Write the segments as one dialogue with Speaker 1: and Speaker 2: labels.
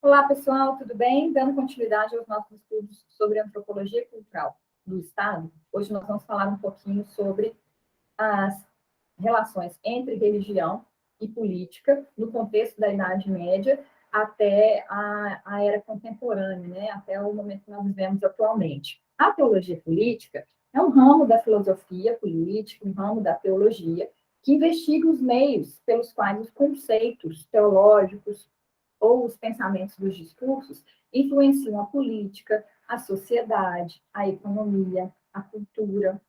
Speaker 1: Olá, pessoal, tudo bem? Dando continuidade aos nossos estudos sobre antropologia cultural do Estado, hoje nós vamos falar um pouquinho sobre as relações entre religião e política no contexto da Idade Média até a era contemporânea, né? Até o momento que nós vivemos atualmente. A teologia política é um ramo da filosofia política, um ramo da teologia, que investiga os meios pelos quais os conceitos teológicos ou os pensamentos dos discursos influenciam a política, a sociedade, a economia, a cultura.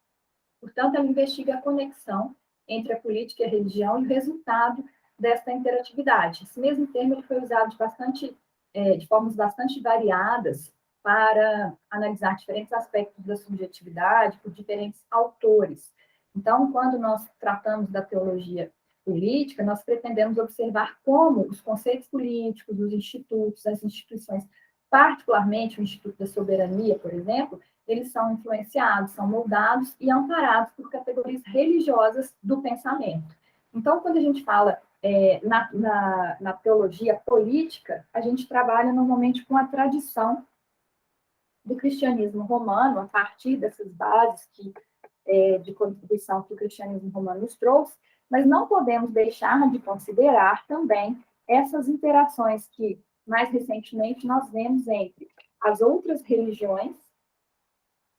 Speaker 1: Portanto, ela investiga a conexão entre a política e a religião e o resultado desta interatividade. Esse mesmo termo ele foi usado de formas bastante variadas para analisar diferentes aspectos da subjetividade por diferentes autores. Então, quando nós tratamos da teologia política, nós pretendemos observar como os conceitos políticos, os institutos, as instituições, particularmente o Instituto da Soberania, por exemplo, eles são influenciados, são moldados e amparados por categorias religiosas do pensamento. Então, quando a gente fala na teologia política, a gente trabalha normalmente com a tradição do cristianismo romano, a partir dessas bases de contribuição que o cristianismo romano nos trouxe, mas não podemos deixar de considerar também essas interações que, mais recentemente, nós vemos entre as outras religiões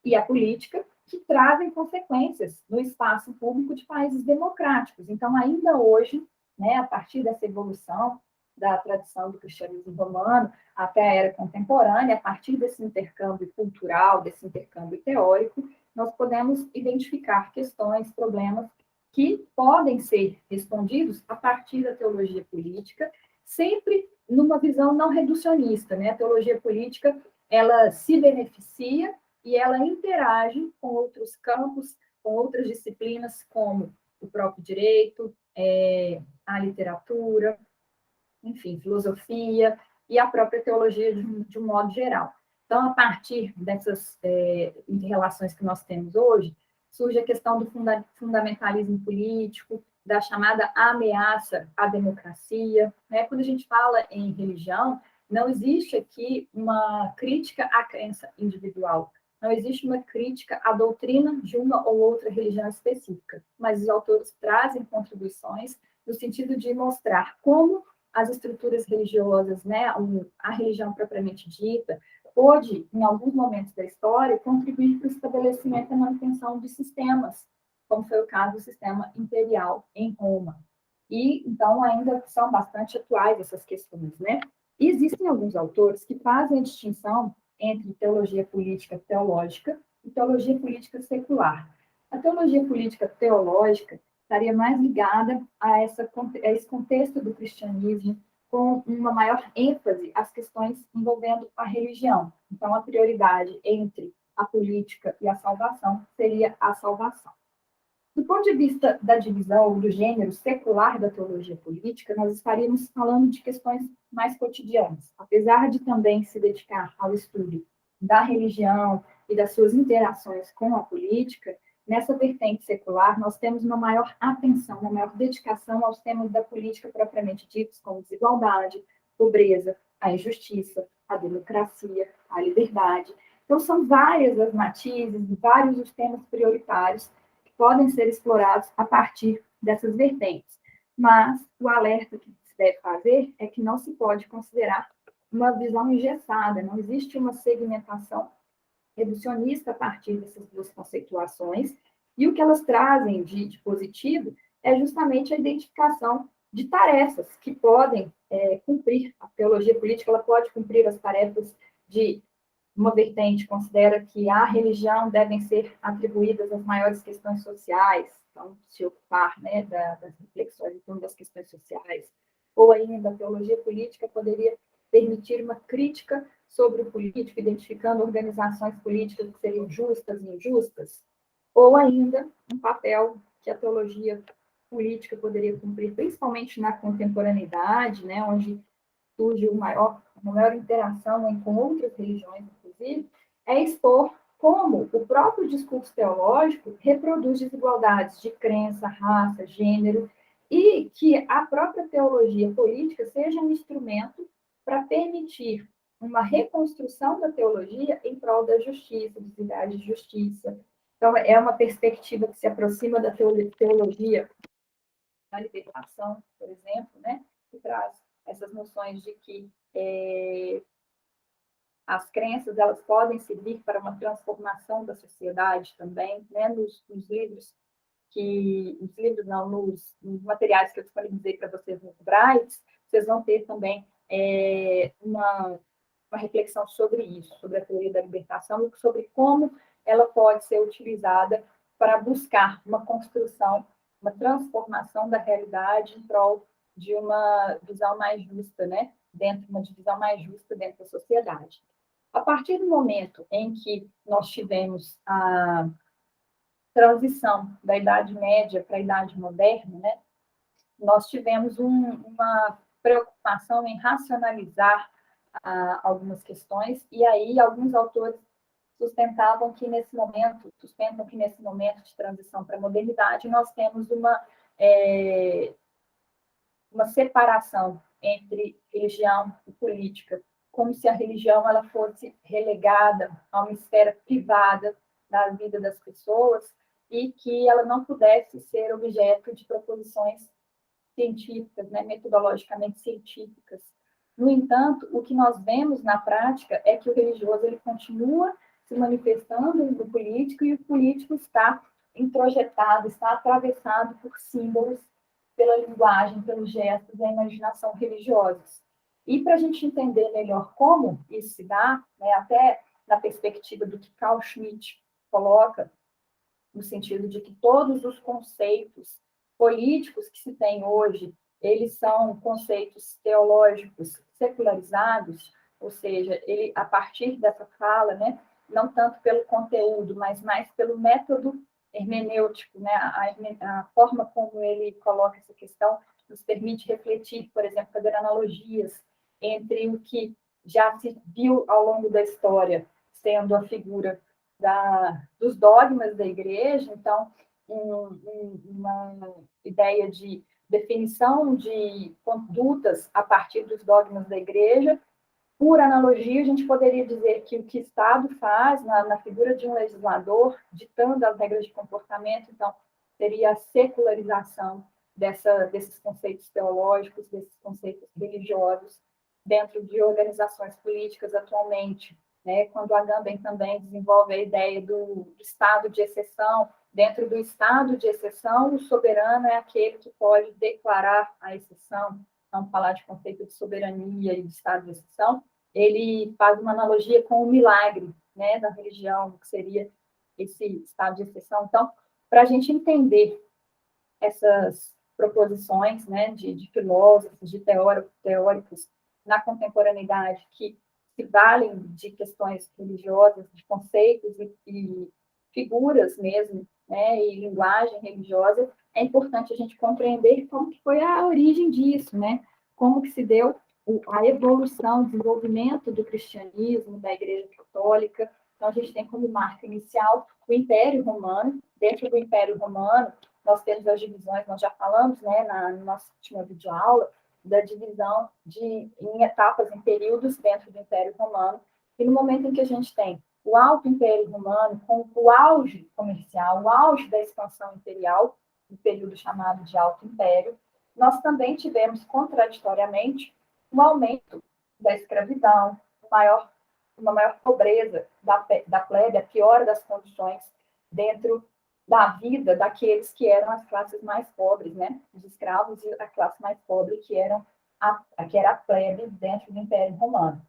Speaker 1: e a política, que trazem consequências no espaço público de países democráticos. Então, ainda hoje, né, a partir dessa evolução da tradição do cristianismo romano até a era contemporânea, a partir desse intercâmbio cultural, desse intercâmbio teórico, nós podemos identificar questões, problemas que podem ser respondidos a partir da teologia política, sempre numa visão não reducionista, né? A teologia política, ela se beneficia e ela interage com outros campos, com outras disciplinas, como o próprio direito, a literatura, enfim, filosofia e a própria teologia de um modo geral. Então, a partir dessas relações que nós temos hoje, surge a questão do fundamentalismo político, da chamada ameaça à democracia. Né? Quando a gente fala em religião, não existe aqui uma crítica à crença individual, não existe uma crítica à doutrina de uma ou outra religião específica, mas os autores trazem contribuições no sentido de mostrar como as estruturas religiosas, né, a religião propriamente dita, pôde, em alguns momentos da história, contribuir para o estabelecimento e manutenção de sistemas, como foi o caso do sistema imperial em Roma. E, então, ainda são bastante atuais essas questões, né? E existem alguns autores que fazem a distinção entre teologia política teológica e teologia política secular. A teologia política teológica estaria mais ligada a esse contexto do cristianismo, com uma maior ênfase às questões envolvendo a religião. Então, a prioridade entre a política e a salvação seria a salvação. Do ponto de vista da divisão do gênero secular da teologia política, nós estaríamos falando de questões mais cotidianas. Apesar de também se dedicar ao estudo da religião e das suas interações com a política, nessa vertente secular, nós temos uma maior atenção, uma maior dedicação aos temas da política propriamente ditos, como desigualdade, pobreza, a injustiça, a democracia, a liberdade. Então, são várias as matizes, vários os temas prioritários que podem ser explorados a partir dessas vertentes. Mas o alerta que se deve fazer é que não se pode considerar uma visão engessada, não existe uma segmentação reducionista a partir dessas duas conceituações, e o que elas trazem de positivo é justamente a identificação de tarefas que podem cumprir. A teologia política ela pode cumprir as tarefas de uma vertente, considera que a religião devem ser atribuídas às maiores questões sociais, então, se ocupar, né, das reflexões em torno das questões sociais, ou ainda a teologia política poderia permitir uma crítica sobre o político, identificando organizações políticas que seriam justas e injustas, ou ainda um papel que a teologia política poderia cumprir, principalmente na contemporaneidade, né, onde surge uma maior interação com outras religiões, inclusive, é expor como o próprio discurso teológico reproduz desigualdades de crença, raça, gênero, e que a própria teologia política seja um instrumento para permitir uma reconstrução da teologia em prol da justiça, dos ideais de justiça. Então, é uma perspectiva que se aproxima da teologia da libertação, por exemplo, né? Que traz essas noções de que as crenças elas podem servir para uma transformação da sociedade também, né? Nos livros não, nos materiais que eu disponibilizei para vocês nos Brights, vocês vão ter também uma reflexão sobre isso, sobre a teoria da libertação e sobre como ela pode ser utilizada para buscar uma construção, uma transformação da realidade em prol de uma visão mais justa, né? Dentro de uma divisão mais justa dentro da sociedade. A partir do momento em que nós tivemos a transição da Idade Média para a Idade Moderna, né, nós tivemos uma preocupação em racionalizar algumas questões, e aí alguns autores sustentam que nesse momento de transição para a modernidade, nós temos uma separação entre religião e política, como se a religião ela fosse relegada a uma esfera privada da vida das pessoas e que ela não pudesse ser objeto de proposições científicas, né, metodologicamente científicas. No entanto, o que nós vemos na prática é que o religioso ele continua se manifestando no político e o político está introjetado, está atravessado por símbolos, pela linguagem, pelos gestos e a imaginação religiosos. E para a gente entender melhor como isso se dá, né, até na perspectiva do que Carl Schmitt coloca, no sentido de que todos os conceitos políticos que se tem hoje, eles são conceitos teológicos secularizados, ou seja, ele, a partir dessa fala, né, não tanto pelo conteúdo, mas mais pelo método hermenêutico, né, a forma como ele coloca essa questão nos permite refletir, por exemplo, fazer analogias entre o que já se viu ao longo da história, sendo a figura dos dogmas da igreja, então, uma ideia de definição de condutas a partir dos dogmas da igreja. Por analogia, a gente poderia dizer que o que o Estado faz na figura de um legislador, ditando as regras de comportamento, então, seria a secularização desses conceitos teológicos, desses conceitos religiosos, dentro de organizações políticas atualmente. Né? Quando Agamben também desenvolve a ideia do estado de exceção, dentro do estado de exceção, o soberano é aquele que pode declarar a exceção. Vamos falar de conceito de soberania e de estado de exceção. Ele faz uma analogia com o milagre, né, da religião, que seria esse estado de exceção. Então, para a gente entender essas proposições, né, de filósofos, de teóricos na contemporaneidade que se valem de questões religiosas, de conceitos e figuras mesmo, né, e linguagem religiosa, é importante a gente compreender como que foi a origem disso, né, como que se deu a evolução, o desenvolvimento do cristianismo, da Igreja Católica. Então, a gente tem como marca inicial o Império Romano. Dentro do Império Romano, nós temos as divisões, nós já falamos, né, na nossa última videoaula, da divisão em etapas, em períodos dentro do Império Romano. E no momento em que a gente tem o Alto Império Romano, com o auge comercial, o auge da expansão imperial, no período chamado de Alto Império, nós também tivemos, contraditoriamente, um aumento da escravidão, uma maior pobreza da plebe, a piora das condições dentro da vida daqueles que eram as classes mais pobres, né? Os escravos e a classe mais pobre, que era a plebe dentro do Império Romano.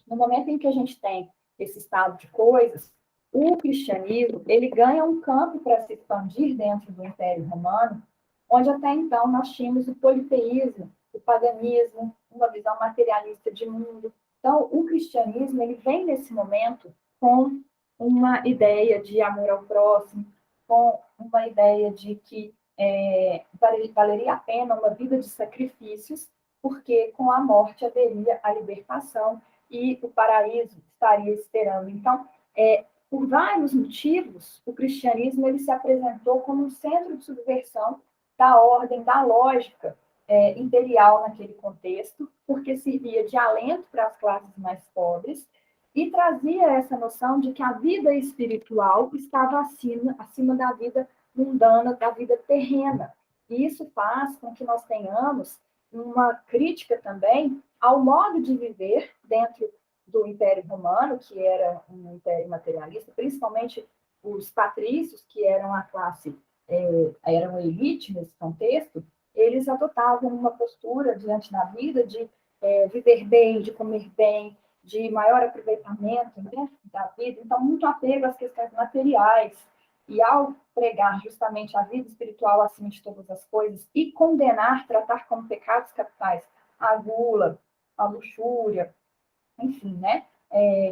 Speaker 1: No momento em que a gente tem esse estado de coisas, o cristianismo ele ganha um campo para se expandir dentro do Império Romano, onde até então nós tínhamos o politeísmo, o paganismo, uma visão materialista de mundo. Então, o cristianismo ele vem nesse momento com uma ideia de amor ao próximo, com uma ideia de que valeria a pena uma vida de sacrifícios, porque com a morte haveria a libertação e o paraíso estaria esperando. Então, por vários motivos, o cristianismo ele se apresentou como um centro de subversão da ordem, da lógica imperial naquele contexto, porque servia de alento para as classes mais pobres e trazia essa noção de que a vida espiritual estava acima da vida mundana, da vida terrena. E isso faz com que nós tenhamos uma crítica também ao modo de viver dentro do Império Romano, que era um império materialista, principalmente os patrícios, que eram a classe, eram elite nesse contexto, eles adotavam uma postura diante da vida de viver bem, de comer bem, de maior aproveitamento, né, da vida, então muito apego às questões materiais, e ao pregar justamente a vida espiritual acima de todas as coisas e condenar, tratar como pecados capitais a gula, a luxúria, enfim, né,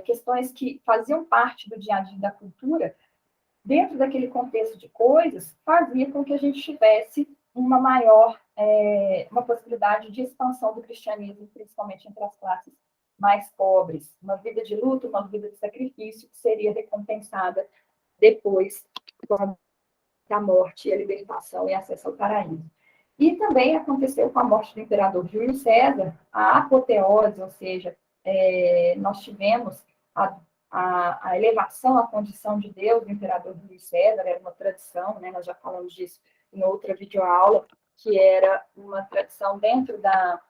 Speaker 1: questões que faziam parte do dia a dia da cultura, dentro daquele contexto de coisas, fazia com que a gente tivesse uma maior, uma possibilidade de expansão do cristianismo, principalmente entre as classes mais pobres. Uma vida de luta, uma vida de sacrifício, que seria recompensada depois com a morte e a libertação e acesso ao paraíso. E também aconteceu com a morte do imperador Júlio César, a apoteose, ou seja, nós tivemos a elevação à condição de Deus do imperador Júlio César, era uma tradição, né, nós já falamos disso em outra videoaula, que era uma tradição dentro da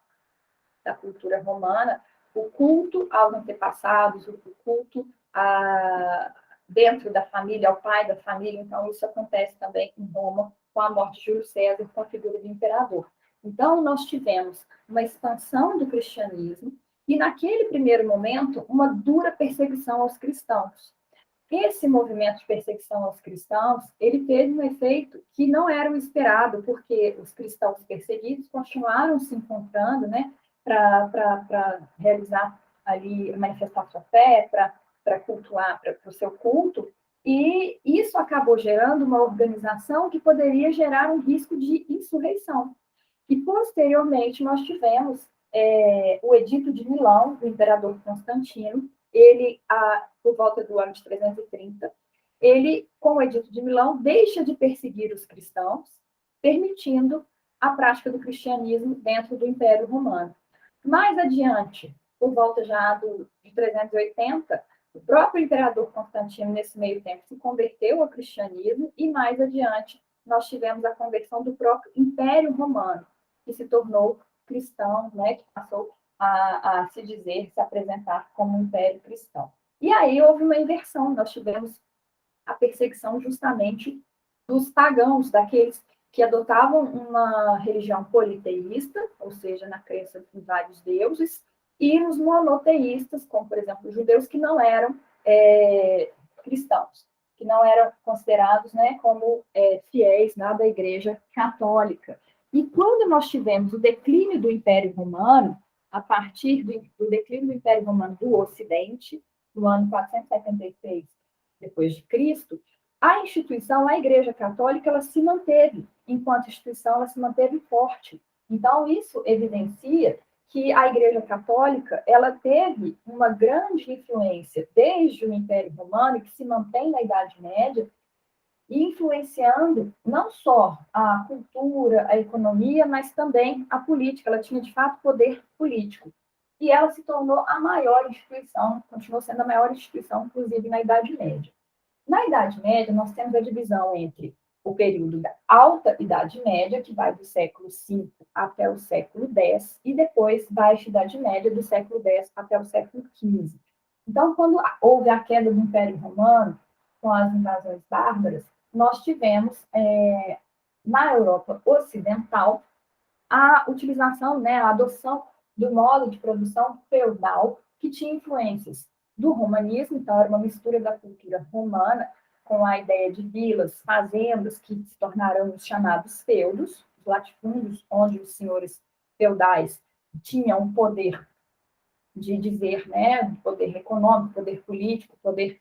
Speaker 1: cultura romana, o culto aos antepassados, o culto dentro da família, ao pai da família. Então, isso acontece também em Roma, com a morte de Júlio César, com a figura do imperador. Então, nós tivemos uma expansão do cristianismo e, naquele primeiro momento, uma dura perseguição aos cristãos. Esse movimento de perseguição aos cristãos, ele teve um efeito que não era o esperado, porque os cristãos perseguidos continuaram se encontrando, né, para realizar ali, manifestar sua fé, para cultuar, para o seu culto, e isso acabou gerando uma organização que poderia gerar um risco de insurreição. E, posteriormente, nós tivemos o Edito de Milão, do imperador Constantino, ele, por volta do ano de 330, ele, com o Edito de Milão, deixa de perseguir os cristãos, permitindo a prática do cristianismo dentro do Império Romano. Mais adiante, por volta já de 380, o próprio imperador Constantino, nesse meio tempo, se converteu ao cristianismo, e mais adiante nós tivemos a conversão do próprio Império Romano, que se tornou cristão, né, que passou a se dizer, se apresentar como um império cristão. E aí houve uma inversão, nós tivemos a perseguição justamente dos pagãos, daqueles que adotavam uma religião politeísta, ou seja, na crença em vários deuses, e os monoteístas, como, por exemplo, os judeus que não eram cristãos, que não eram considerados, né, como fiéis da Igreja Católica. E quando nós tivemos o declínio do Império Romano, a partir do declínio do Império Romano do Ocidente, no ano 476 depois de Cristo, a instituição, a Igreja Católica, ela se manteve, enquanto instituição, ela se manteve forte. Então, isso evidencia que a Igreja Católica, ela teve uma grande influência desde o Império Romano, que se mantém na Idade Média, influenciando não só a cultura, a economia, mas também a política. Ela tinha, de fato, poder político. E ela se tornou a maior instituição, continuou sendo a maior instituição, inclusive na Idade Média. Na Idade Média, nós temos a divisão entre o período da Alta Idade Média, que vai do século V até o século X, e depois Baixa Idade Média, do século X até o século XV. Então, quando houve a queda do Império Romano, com as invasões bárbaras, nós tivemos, na Europa Ocidental, a utilização, né, a adoção do modo de produção feudal, que tinha influências do romanismo, então era uma mistura da cultura romana com a ideia de vilas, fazendas, que se tornaram os chamados feudos, os latifúndios, onde os senhores feudais tinham o poder de dizer, né, poder econômico, poder político, poder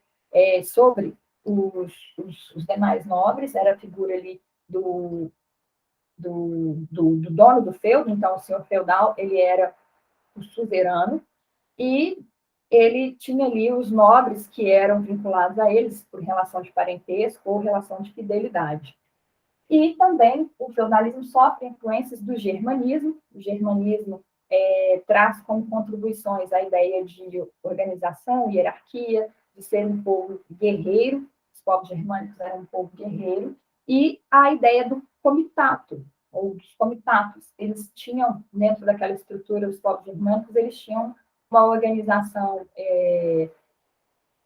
Speaker 1: sobre os demais nobres, era a figura ali do dono do feudo, então o senhor feudal, ele era o suzerano, e ele tinha ali os nobres que eram vinculados a eles por relação de parentesco ou relação de fidelidade. E também o feudalismo sofre influências do germanismo. O germanismo traz como contribuições a ideia de organização, hierarquia, de ser um povo guerreiro. Os povos germânicos eram um povo guerreiro. E a ideia do comitato, ou dos comitatos. Eles tinham, dentro daquela estrutura, os povos germânicos, eles tinham uma organização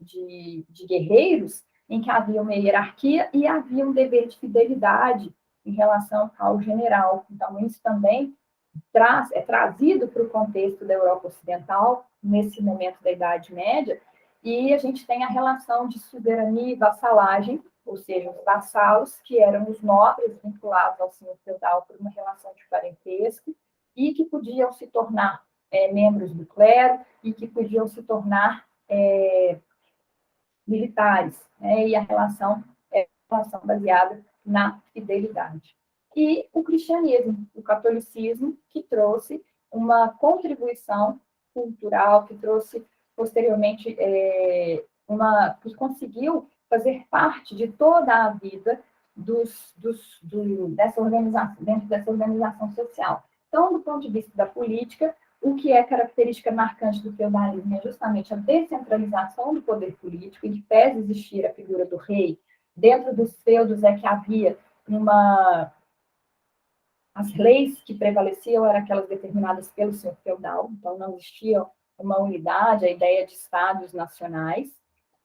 Speaker 1: de guerreiros, em que havia uma hierarquia e havia um dever de fidelidade em relação ao general. Então, isso também é trazido para o contexto da Europa Ocidental, nesse momento da Idade Média, e a gente tem a relação de suzerania e vassalagem, ou seja, os vassalos, que eram os nobres vinculados ao senhor feudal por uma relação de parentesco, e que podiam se tornar membros do clero, e que podiam se tornar militares, né? E a relação é uma relação baseada na fidelidade. E o cristianismo, o catolicismo, que trouxe uma contribuição cultural, que trouxe posteriormente que conseguiu fazer parte de toda a vida dessa organização, dentro dessa organização social. Então, do ponto de vista da política, o que é característica marcante do feudalismo é justamente a descentralização do poder político, em que pese existir a figura do rei. Dentro dos feudos é que havia as leis que prevaleciam eram aquelas determinadas pelo senhor feudal, então não existia uma unidade, a ideia de estados nacionais.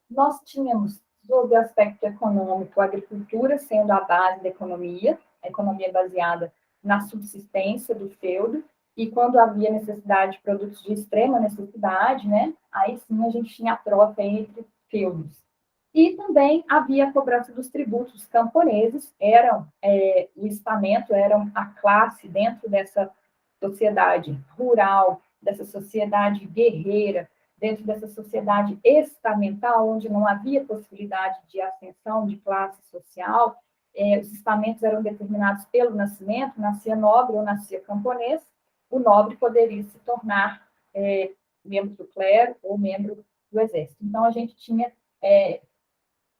Speaker 1: Nós tínhamos, sob o aspecto econômico, a agricultura sendo a base da economia, a economia baseada na subsistência do feudo, e quando havia necessidade de produtos de extrema necessidade, né, aí sim a gente tinha a troca entre feudos. E também havia a cobrança dos tributos. Os camponeses eram o estamento, eram a classe dentro dessa sociedade rural, dessa sociedade guerreira, dentro dessa sociedade estamental, onde não havia possibilidade de ascensão de classe social. Os estamentos eram determinados pelo nascimento, nascia nobre ou nascia camponês. O nobre poderia se tornar membro do clero ou membro do exército. Então, a gente tinha,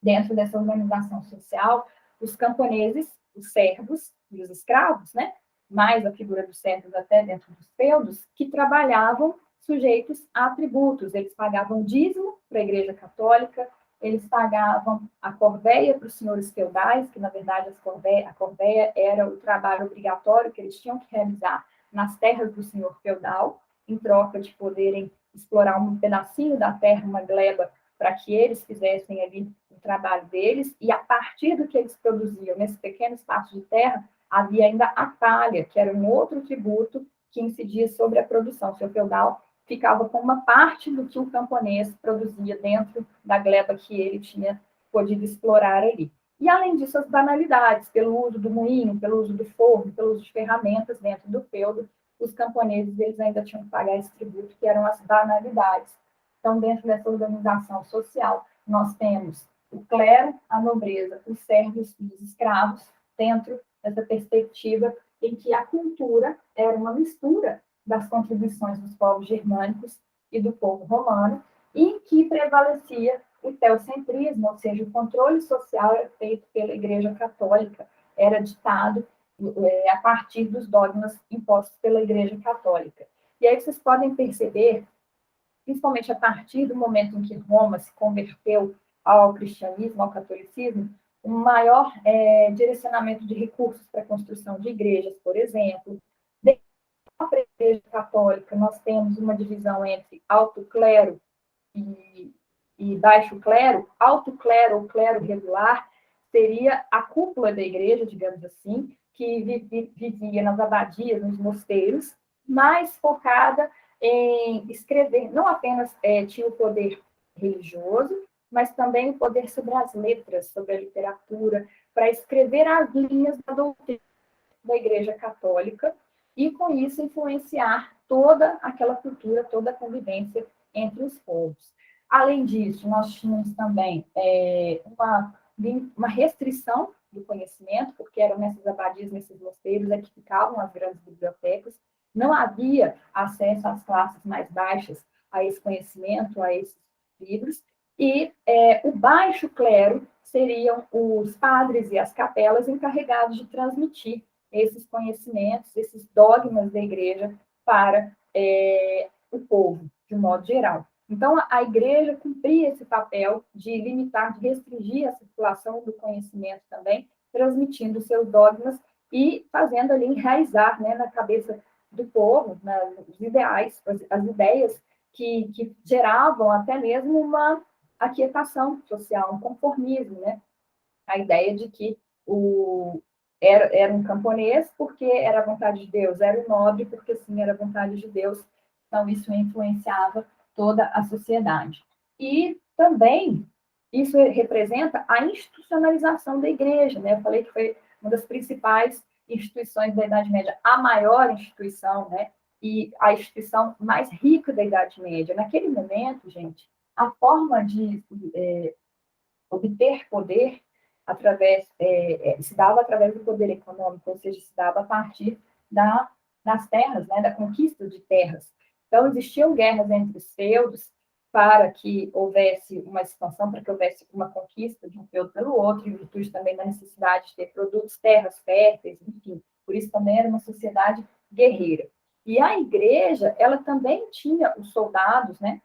Speaker 1: dentro dessa organização social, os camponeses, os servos e os escravos, né? Mais a figura dos servos até dentro dos feudos, que trabalhavam sujeitos a tributos. Eles pagavam dízimo para a Igreja Católica, eles pagavam a corveia para os senhores feudais, que, na verdade, a corveia era o trabalho obrigatório que eles tinham que realizar nas terras do senhor feudal, em troca de poderem explorar um pedacinho da terra, uma gleba, para que eles fizessem ali o trabalho deles, e a partir do que eles produziam nesse pequeno espaço de terra, havia ainda a talha, que era um outro tributo que incidia sobre a produção. O senhor feudal ficava com uma parte do que o camponês produzia dentro da gleba que ele tinha podido explorar ali. E, além disso, as banalidades, pelo uso do moinho, pelo uso do forno, pelo uso de ferramentas dentro do feudo, os camponeses eles ainda tinham que pagar esse tributo, que eram as banalidades. Então, dentro dessa organização social, nós temos o clero, a nobreza, os servos e os escravos, dentro dessa perspectiva em que a cultura era uma mistura das contribuições dos povos germânicos e do povo romano, e em que prevalecia o teocentrismo, ou seja, o controle social era feito pela Igreja Católica, era ditado a partir dos dogmas impostos pela Igreja Católica. E aí vocês podem perceber, principalmente a partir do momento em que Roma se converteu ao cristianismo, ao catolicismo, um maior direcionamento de recursos para a construção de igrejas, por exemplo. Dentro da Igreja Católica, nós temos uma divisão entre alto clero e baixo clero. Alto clero ou clero regular seria a cúpula da igreja, digamos assim, que vivia nas abadias, nos mosteiros, mais focada em escrever, não apenas tinha o poder religioso, mas também o poder sobre as letras, sobre a literatura, para escrever as linhas da doutrina da Igreja Católica e, com isso, influenciar toda aquela cultura, toda a convivência entre os povos. Além disso, nós tínhamos também uma restrição do conhecimento, porque eram nessas abadias, nesses mosteiros, que ficavam as grandes bibliotecas, não havia acesso às classes mais baixas a esse conhecimento, a esses livros, e o baixo clero seriam os padres e as capelas encarregados de transmitir esses conhecimentos, esses dogmas da igreja para o povo, de um modo geral. Então, a igreja cumpria esse papel de limitar, de restringir a circulação do conhecimento também, transmitindo seus dogmas e fazendo ali enraizar, né, na cabeça do povo, os ideais, as ideias que geravam até mesmo uma aquietação social, um conformismo, né? A ideia de que era um camponês porque era a vontade de Deus, era um nobre porque sim, era a vontade de Deus. Então, isso influenciava toda a sociedade. E também isso representa a institucionalização da igreja, né? Eu falei que foi uma das principais instituições da Idade Média, a maior instituição, né? E a instituição mais rica da Idade Média. Naquele momento, gente, a forma de obter poder se dava através do poder econômico, ou seja, se dava a partir das terras, né, da conquista de terras. Então, existiam guerras entre os feudos para que houvesse uma expansão, para que houvesse uma conquista de um feudo pelo outro, em virtude também da necessidade de ter produtos, terras férteis, enfim. Por isso também era uma sociedade guerreira. E a igreja, ela também tinha os soldados, né,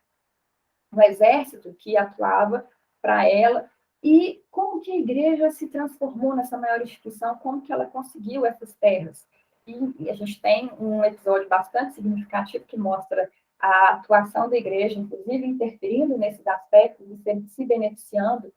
Speaker 1: o exército que atuava para ela. E como que a igreja se transformou nessa maior instituição? Como que ela conseguiu essas terras? E a gente tem um episódio bastante significativo que mostra a atuação da igreja, inclusive interferindo nesses aspectos e se beneficiando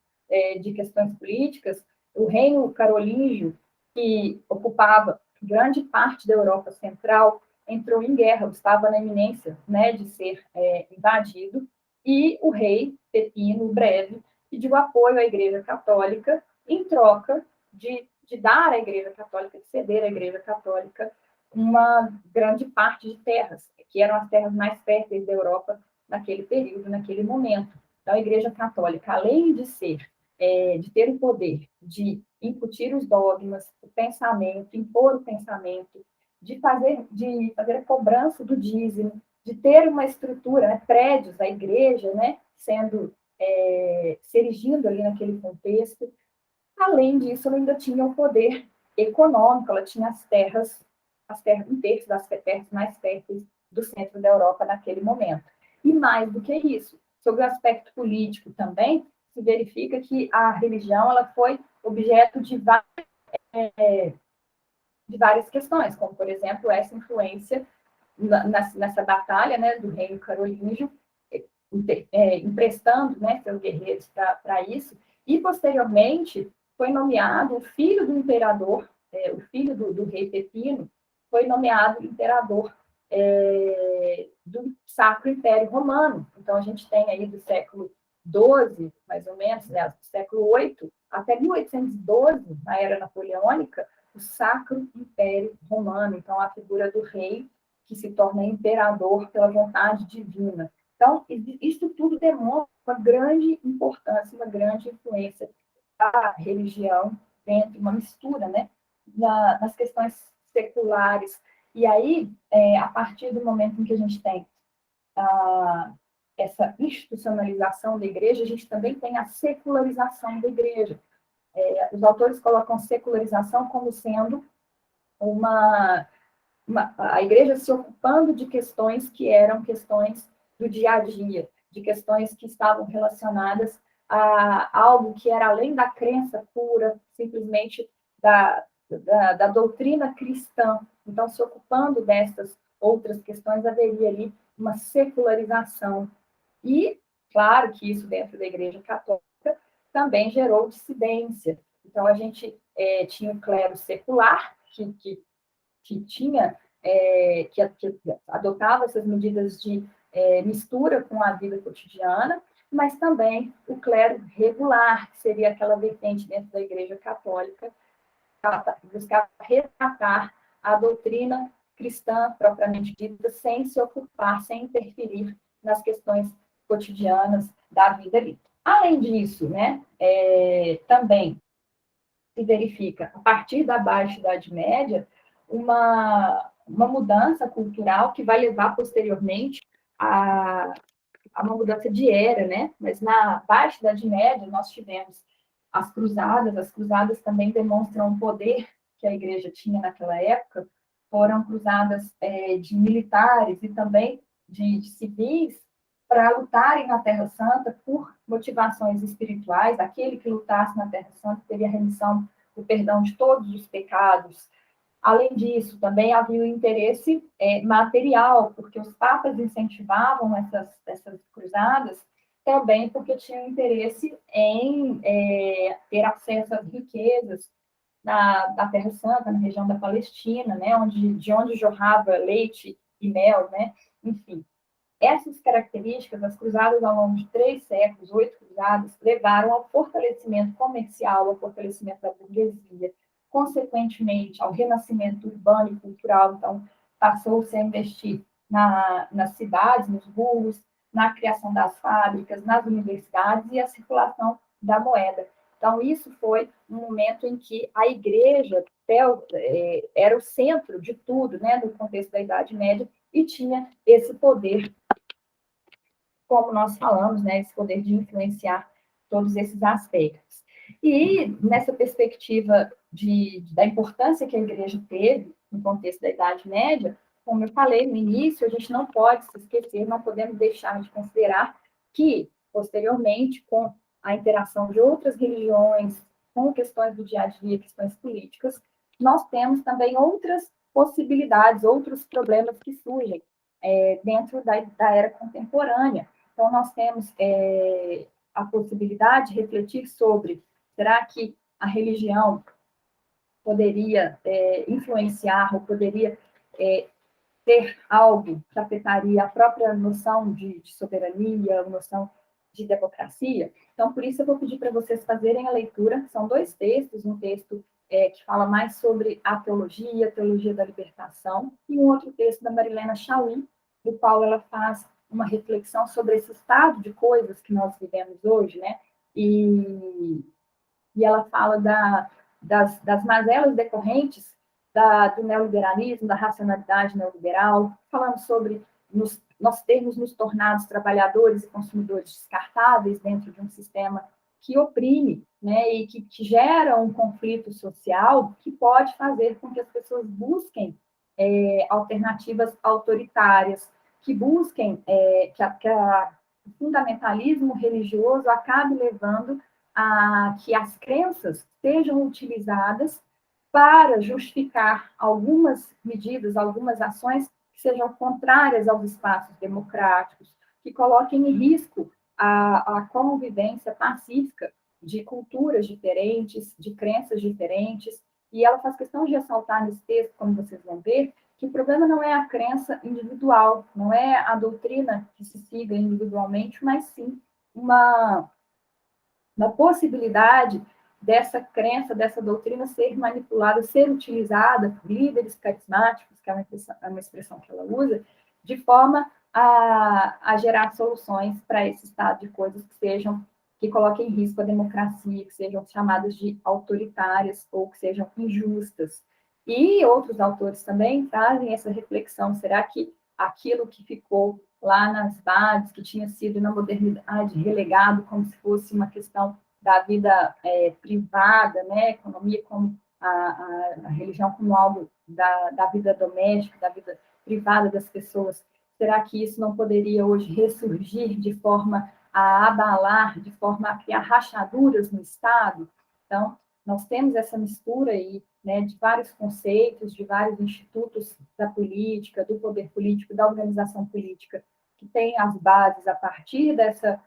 Speaker 1: de questões políticas. O reino carolíngio, que ocupava grande parte da Europa Central, entrou em guerra, estava na iminência, né, de ser invadido, e o rei Pepino Breve pediu apoio à Igreja Católica em troca de dar à Igreja Católica, de ceder à Igreja Católica uma grande parte de terras, que eram as terras mais férteis da Europa naquele período, naquele momento. Então, a Igreja Católica, além de de ter o poder de incutir os dogmas, o pensamento, impor o pensamento, de fazer a cobrança do dízimo, de ter uma estrutura, né, prédios, a igreja, né, se erigindo ali naquele contexto. Além disso, ela ainda tinha o poder econômico, ela tinha um terço das terras mais férteis do centro da Europa naquele momento. E mais do que isso, sobre o aspecto político também, se verifica que a religião ela foi objeto de várias questões, como, por exemplo, essa influência nessa batalha, né, do reino carolíngio, emprestando, né, seus guerreiros para isso, e posteriormente foi nomeado o filho do imperador, o filho do rei Pepino, foi nomeado imperador do Sacro Império Romano. Então, a gente tem aí do século XII, mais ou menos, né, do século VIII, até 1812, na era napoleônica, o Sacro Império Romano. Então, a figura do rei que se torna imperador pela vontade divina. Então, isso tudo demonstra uma grande importância, uma grande influência da religião dentro, uma mistura, né, nas questões seculares. E aí, a partir do momento em que a gente tem essa institucionalização da igreja, a gente também tem a secularização da igreja. Os autores colocam secularização como sendo a igreja se ocupando de questões que eram questões do dia a dia, de questões que estavam relacionadas a algo que era além da crença pura, simplesmente da doutrina cristã. Então, se ocupando dessas outras questões, haveria ali uma secularização. E, claro que isso dentro da Igreja Católica também gerou dissidência. Então, a gente tinha o clero secular, que tinha, que adotava essas medidas de mistura com a vida cotidiana, mas também o clero regular, que seria aquela vertente dentro da Igreja Católica, buscar resgatar a doutrina cristã propriamente dita, sem se ocupar, sem interferir nas questões cotidianas da vida ali. Além disso, né, também se verifica, a partir da Baixa Idade Média, uma mudança cultural que vai levar posteriormente uma mudança de era, né? Mas na Baixa Idade Média nós tivemos as cruzadas também demonstram o poder que a igreja tinha naquela época, foram cruzadas de militares e também de civis para lutarem na Terra Santa por motivações espirituais. Aquele que lutasse na Terra Santa teria remissão, o perdão de todos os pecados. Além disso, também havia o interesse material, porque os papas incentivavam essas cruzadas, também porque tinham interesse em ter acesso às riquezas da Terra Santa, na região da Palestina, né, de onde jorrava leite e mel, né, enfim. Essas características, as cruzadas ao longo de 3 séculos, 8 cruzadas, levaram ao fortalecimento comercial, ao fortalecimento da burguesia, consequentemente ao renascimento urbano e cultural. Então, passou-se a investir nas cidades, nos burgos, na criação das fábricas, nas universidades e a circulação da moeda. Então, isso foi um momento em que a igreja era o centro de tudo, né, no contexto da Idade Média, e tinha esse poder, como nós falamos, né, esse poder de influenciar todos esses aspectos. E nessa perspectiva da importância que a igreja teve no contexto da Idade Média, como eu falei no início, a gente não pode se esquecer, não podemos deixar de considerar que, posteriormente, com a interação de outras religiões, com questões do dia a dia, questões políticas, nós temos também outras possibilidades, outros problemas que surgem dentro da era contemporânea. Então, nós temos a possibilidade de refletir sobre: será que a religião poderia influenciar ou poderia ter algo que afetaria a própria noção de soberania, a noção de democracia? Então, por isso, eu vou pedir para vocês fazerem a leitura. São 2 textos, um texto que fala mais sobre a teologia da libertação, e um outro texto da Marilena Chaui, no qual ela faz uma reflexão sobre esse estado de coisas que nós vivemos hoje, né? E ela fala das mazelas decorrentes do neoliberalismo, da racionalidade neoliberal, falando sobre nós termos nos tornado trabalhadores e consumidores descartáveis dentro de um sistema que oprime, né, e que gera um conflito social que pode fazer com que as pessoas busquem alternativas autoritárias, que busquem que o fundamentalismo religioso acabe levando a que as crenças sejam utilizadas para justificar algumas medidas, algumas ações que sejam contrárias aos espaços democráticos, que coloquem em risco a convivência pacífica de culturas diferentes, de crenças diferentes. E ela faz questão de ressaltar nesse texto, como vocês vão ver, que o problema não é a crença individual, não é a doutrina que se siga individualmente, mas sim uma possibilidade dessa crença, dessa doutrina ser manipulada, ser utilizada por líderes carismáticos, que é uma expressão que ela usa, de forma a gerar soluções para esse estado de coisas que coloquem em risco a democracia, que sejam chamadas de autoritárias ou que sejam injustas. E outros autores também trazem essa reflexão: será que aquilo que ficou lá nas bases, que tinha sido na modernidade relegado como se fosse uma questão da vida privada, né, a economia como a religião como algo da vida doméstica, da vida privada das pessoas, será que isso não poderia hoje ressurgir de forma a abalar, de forma a criar rachaduras no Estado? Então, nós temos essa mistura aí, né, de vários conceitos, de vários institutos da política, do poder político, da organização política, que tem as bases a partir dessa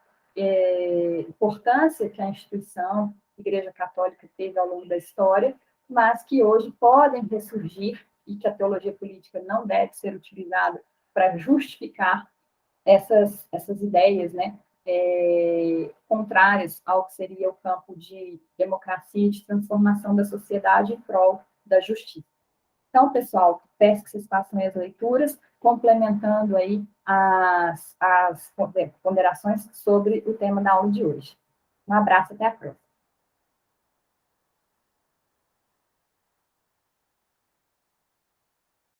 Speaker 1: importância que a instituição Igreja Católica teve ao longo da história, mas que hoje podem ressurgir e que a teologia política não deve ser utilizada para justificar essas ideias, né, contrárias ao que seria o campo de democracia e de transformação da sociedade em prol da justiça. Então, pessoal, peço que vocês façam as leituras, complementando aí as ponderações sobre o tema da aula de hoje. Um abraço, até a próxima.